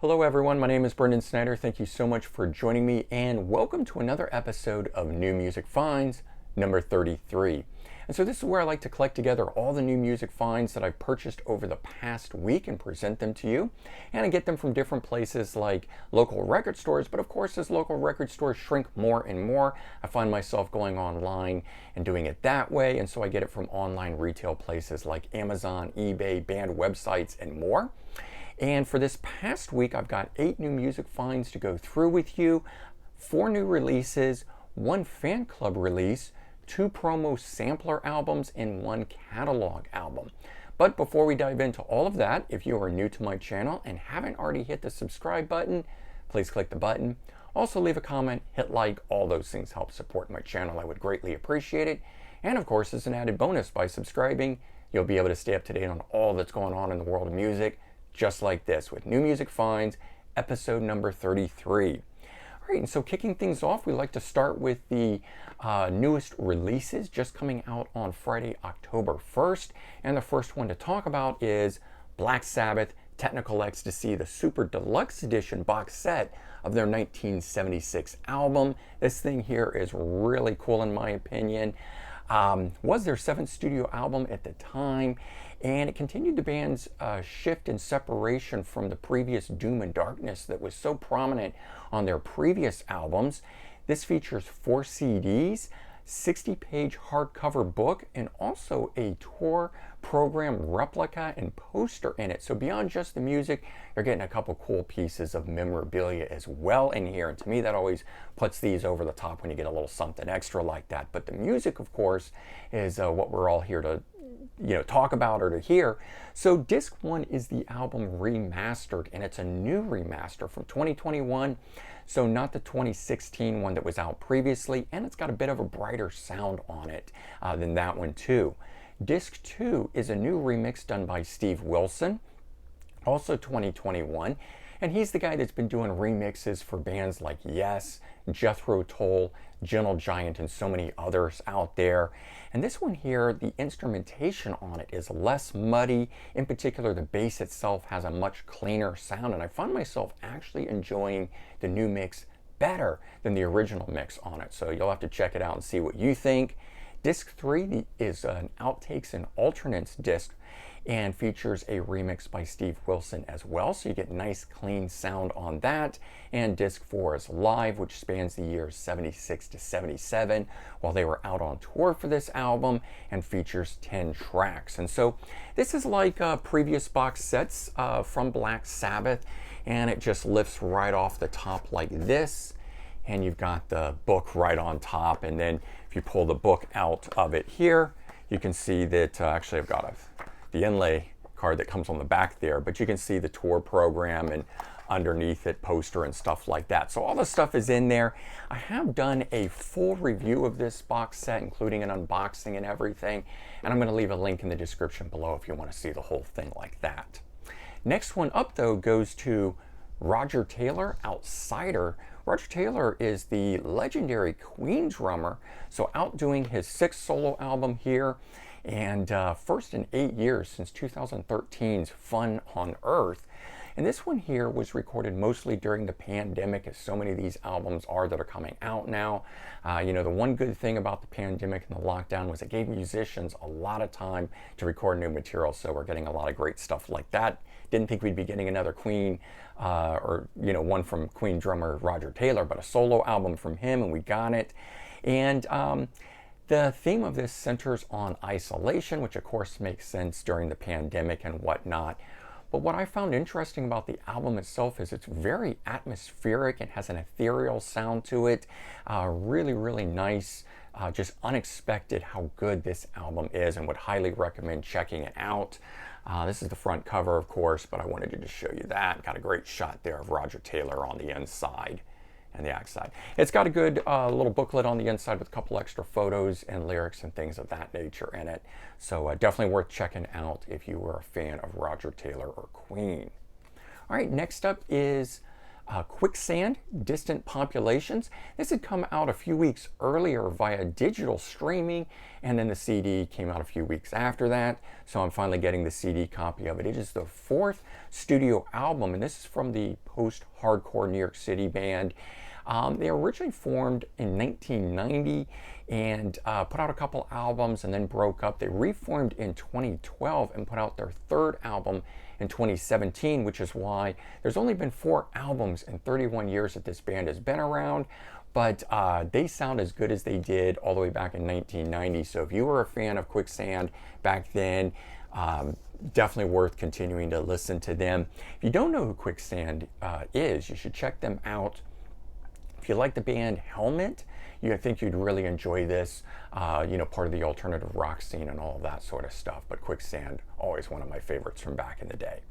Hello everyone, my name is Brendan Snyder. Thank you so much for joining me and welcome to another episode of New Music Finds number 33. And so this is where I like to collect together all the new music finds that I've purchased over the past week and present them to you. And I get them from different places like local record stores, but of course as local record stores shrink more and more, I find myself going online and doing it that way. And so I get it from online retail places like Amazon, eBay, band websites, and more. And for this past week, I've got 8 new music finds to go through with you, 4 new releases, 1 fan club release, 2 promo sampler albums, and 1 catalog album. But before we dive into all of that, if you are new to my channel and haven't already hit the subscribe button, please click the button. Also leave a comment, hit like, all those things help support my channel. I would greatly appreciate it. And of course, as an added bonus, by subscribing, you'll be able to stay up to date on all that's going on in the world of music, just like this, with New Music Finds, episode number 33. All right, and so kicking things off, we like to start with the newest releases just coming out on Friday, October 1st. And the first one to talk about is Black Sabbath, Technical Ecstasy, the Super Deluxe Edition box set of their 1976 album. This thing here is really cool in my opinion. Was their 7th studio album at the time, and it continued the band's shift and separation from the previous doom and darkness that was so prominent on their previous albums. This features 4 CDs, 60-page hardcover book, and also a tour program replica and poster in it. So beyond just the music, you're getting a couple cool pieces of memorabilia as well in here. And to me, that always puts these over the top when you get a little something extra like that. But the music, of course, is what we're all here to talk about or to hear. So disc 1 is the album remastered, and it's a new remaster from 2021. So not the 2016 one that was out previously, and it's got a bit of a brighter sound on it than that one too. Disc 2 is a new remix done by Steve Wilson, also 2021, and he's the guy that's been doing remixes for bands like Yes, Jethro Tull, Gentle Giant, and so many others out there. And this one here, the instrumentation on it is less muddy. In particular, the bass itself has a much cleaner sound, and I find myself actually enjoying the new mix better than the original mix on it. So you'll have to check it out and see what you think. Disc 3 is an outtakes and alternates disc and features a remix by Steve Wilson as well, so you get nice clean sound on that. And disc 4 is live, which spans the years 76 to 77 while they were out on tour for this album, and features 10 tracks. And so this is like previous box sets from Black Sabbath, and it just lifts right off the top like this, and you've got the book right on top. And then if you pull the book out of it here, you can see that actually I've got the inlay card that comes on the back there, but you can see the tour program and underneath it poster and stuff like that. So all the stuff is in there. I have done a full review of this box set, including an unboxing and everything, and I'm going to leave a link in the description below if you want to see the whole thing like that. Next one up though goes to Roger Taylor, Outsider. Roger Taylor is the legendary Queen drummer, so out doing his 6th solo album here, and first in 8 years since 2013's Fun on Earth. And this one here was recorded mostly during the pandemic, as so many of these albums are that are coming out now. The one good thing about the pandemic and the lockdown was it gave musicians a lot of time to record new material, so we're getting a lot of great stuff like that. Didn't think we'd be getting another Queen one from Queen drummer Roger Taylor, but a solo album from him, and we got it. And the theme of this centers on isolation, which of course makes sense during the pandemic and whatnot. But what I found interesting about the album itself is it's very atmospheric. It has an ethereal sound to it. Really, really nice. Just unexpected how good this album is, and would highly recommend checking it out. This is the front cover, of course, but I wanted to just show you that. Got a great shot there of Roger Taylor on the inside and the outside. It's got a good little booklet on the inside with a couple extra photos and lyrics and things of that nature in it. So definitely worth checking out if you were a fan of Roger Taylor or Queen. All right, next up is Quicksand, Distant Populations. This had come out a few weeks earlier via digital streaming, and then the CD came out a few weeks after that, so I'm finally getting the CD copy of it. It is the 4th studio album, and this is from the post-hardcore New York City band. They originally formed in 1990 and put out a couple albums and then broke up. They reformed in 2012 and put out their 3rd album in 2017, which is why there's only been 4 albums in 31 years that this band has been around. But they sound as good as they did all the way back in 1990. So if you were a fan of Quicksand back then, definitely worth continuing to listen to them. If you don't know who Quicksand is, you should check them out. If you like the band Helmet, I think you'd really enjoy this, part of the alternative rock scene and all of that sort of stuff. But Quicksand, always one of my favorites from back in the day.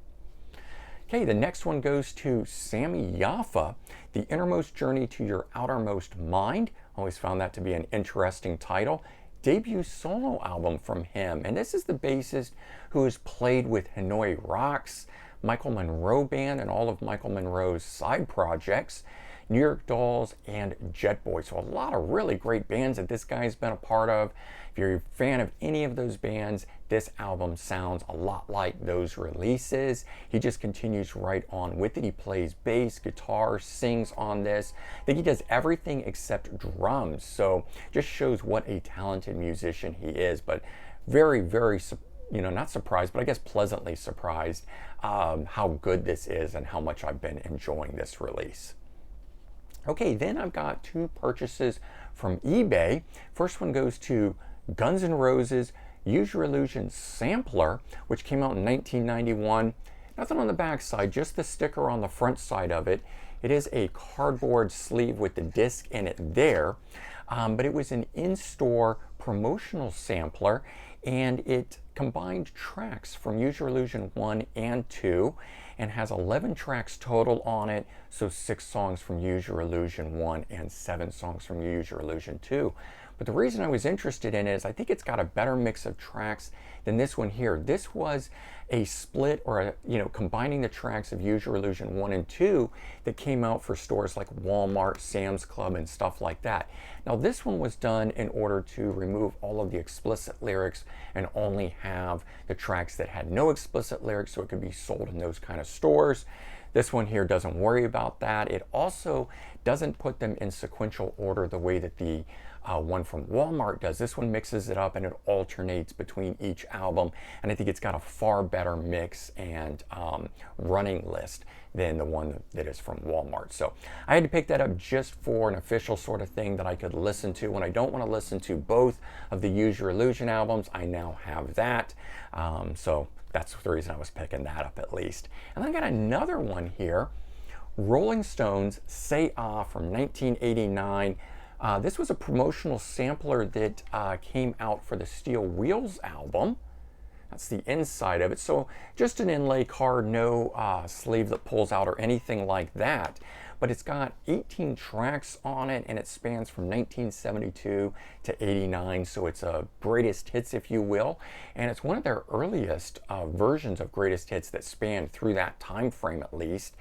Okay, the next one goes to Sami Yaffa, The Innermost Journey to Your Outermost Mind. Always found that to be an interesting title. Debut solo album from him. And this is the bassist who has played with Hanoi Rocks, Michael Monroe Band, and all of Michael Monroe's side projects, New York Dolls, and Jet Boy. So a lot of really great bands that this guy's been a part of. If you're a fan of any of those bands, this album sounds a lot like those releases. He just continues right on with it. He plays bass, guitar, sings on this. I think he does everything except drums. So just shows what a talented musician he is. But very, very, not surprised, but I guess pleasantly surprised how good this is and how much I've been enjoying this release. Okay, then I've got 2 purchases from eBay. First one goes to Guns N' Roses Use Your Illusion Sampler, which came out in 1991. Nothing on the back side, just the sticker on the front side of it. It is a cardboard sleeve with the disc in it there, but it was an in-store promotional sampler, and it combined tracks from Use Your Illusion 1 and 2 and has 11 tracks total on it, so 6 songs from Use Your Illusion 1 and 7 songs from Use Your Illusion 2. But the reason I was interested in it is I think it's got a better mix of tracks than this one here. This was a split, or combining the tracks of Use Your Illusion 1 and 2 that came out for stores like Walmart, Sam's Club, and stuff like that. Now this one was done in order to remove all of the explicit lyrics and only have the tracks that had no explicit lyrics, so it could be sold in those kind of stores. This one here doesn't worry about that. It also doesn't put them in sequential order the way that the one from Walmart does. This one mixes it up and it alternates between each album, and I think it's got a far better mix and running list than the one that is from Walmart. So I had to pick that up just for an official sort of thing that I could listen to. When I don't want to listen to both of the Use Your Illusion albums, I now have that. So that's the reason I was picking that up at least. And then I got another one here, Rolling Stones Say Ah from 1989. This was a promotional sampler that came out for the Steel Wheels album. That's the inside of it. So just an inlay card, no sleeve that pulls out or anything like that. But it's got 18 tracks on it, and it spans from 1972 to 89. So it's a greatest hits, if you will. And it's one of their earliest versions of greatest hits that span through that time frame at least.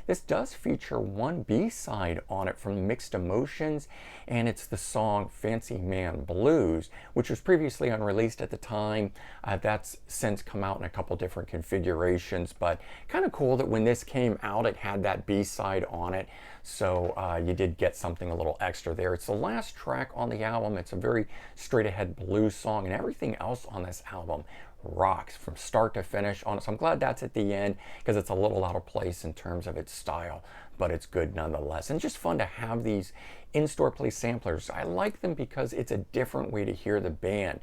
This does feature one B-side on it from Mixed Emotions, and it's the song Fancy Man Blues, which was previously unreleased at the time. That's since come out in a couple different configurations, but kind of cool that when this came out, it had that B-side on it. So you did get something a little extra there. It's the last track on the album. It's a very straight-ahead blues song, and everything else on this album rocks from start to finish on it. So I'm glad that's at the end, because it's a little out of place in terms of its style, but it's good nonetheless. And just fun to have these in-store play samplers. I like them because it's a different way to hear the band.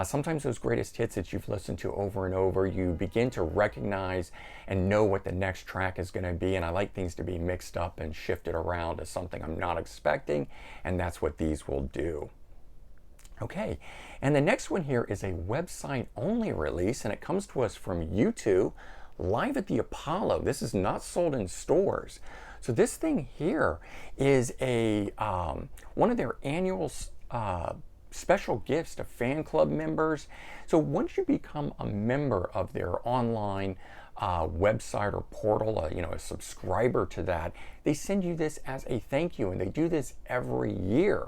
Sometimes those greatest hits that you've listened to over and over, you begin to recognize and know what the next track is going to be, and I like things to be mixed up and shifted around to something I'm not expecting, and that's what these will do. Okay, and the next one here is a website-only release, and it comes to us from U2, Live at the Apollo. This is not sold in stores. So this thing here is a one of their annual special gifts to fan club members. So once you become a member of their online website or portal, a subscriber to that, they send you this as a thank you, and they do this every year.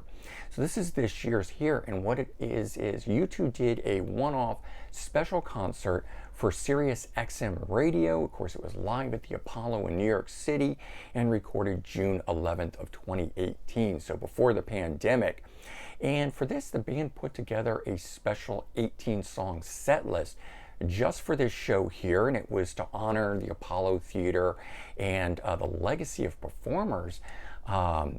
So this is this year's here, and what it is U2 did a one-off special concert for Sirius XM Radio. Of course, it was live at the Apollo in New York City and recorded June 11th of 2018, so before the pandemic. And for this, the band put together a special 18-song set list just for this show here, and it was to honor the Apollo Theater and the legacy of performers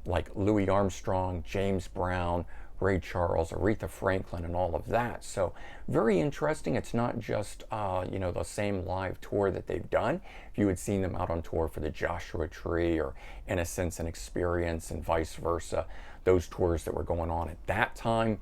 like Louis Armstrong, James Brown, Ray Charles, Aretha Franklin, and all of that. So very interesting. It's not just the same live tour that they've done. If you had seen them out on tour for the Joshua Tree or Innocence and Experience and vice versa, those tours that were going on at that time,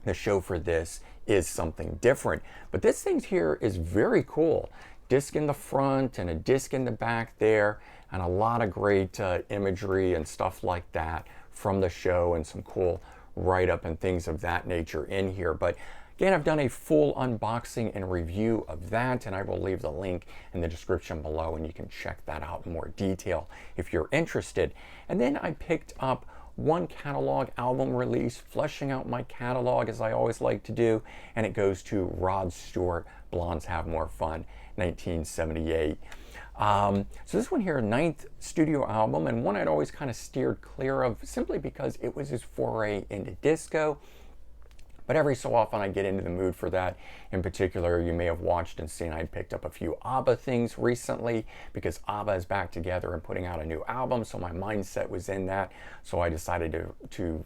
the show for this is something different. But this thing here is very cool. Disc in the front and a disc in the back there, and a lot of great imagery and stuff like that from the show, and some cool write-up and things of that nature in here. But again, I've done a full unboxing and review of that, and I will leave the link in the description below, and you can check that out in more detail if you're interested. And then I picked up one catalog album release, fleshing out my catalog as I always like to do, and it goes to Rod Stewart, Blondes Have More Fun, 1978. So this one here, 9th studio album, and one I'd always kind of steered clear of simply because it was his foray into disco. But every so often I get into the mood for that. In particular, you may have watched and seen I picked up a few ABBA things recently because ABBA is back together and putting out a new album, so my mindset was in that. So I decided to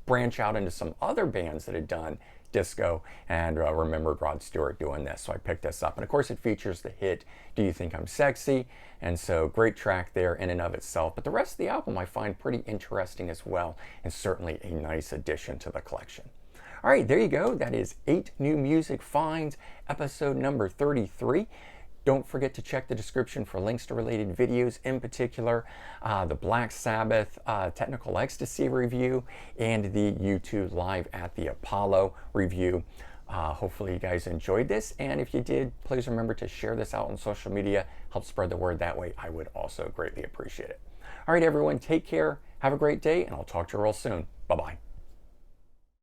branch out into some other bands that had done disco, and remembered Rod Stewart doing this, so I picked this up. And of course it features the hit Do You Think I'm Sexy, and so great track there in and of itself. But the rest of the album I find pretty interesting as well, and certainly a nice addition to the collection. All right, there you go. That is 8 New Music Finds, episode number 33. Don't forget to check the description for links to related videos, in particular the Black Sabbath Technical Ecstasy review and the U2 Live at the Apollo review. Hopefully you guys enjoyed this, and if you did, please remember to share this out on social media. Help spread the word that way. I would also greatly appreciate it. All right, everyone, take care. Have a great day, and I'll talk to you real soon. Bye-bye.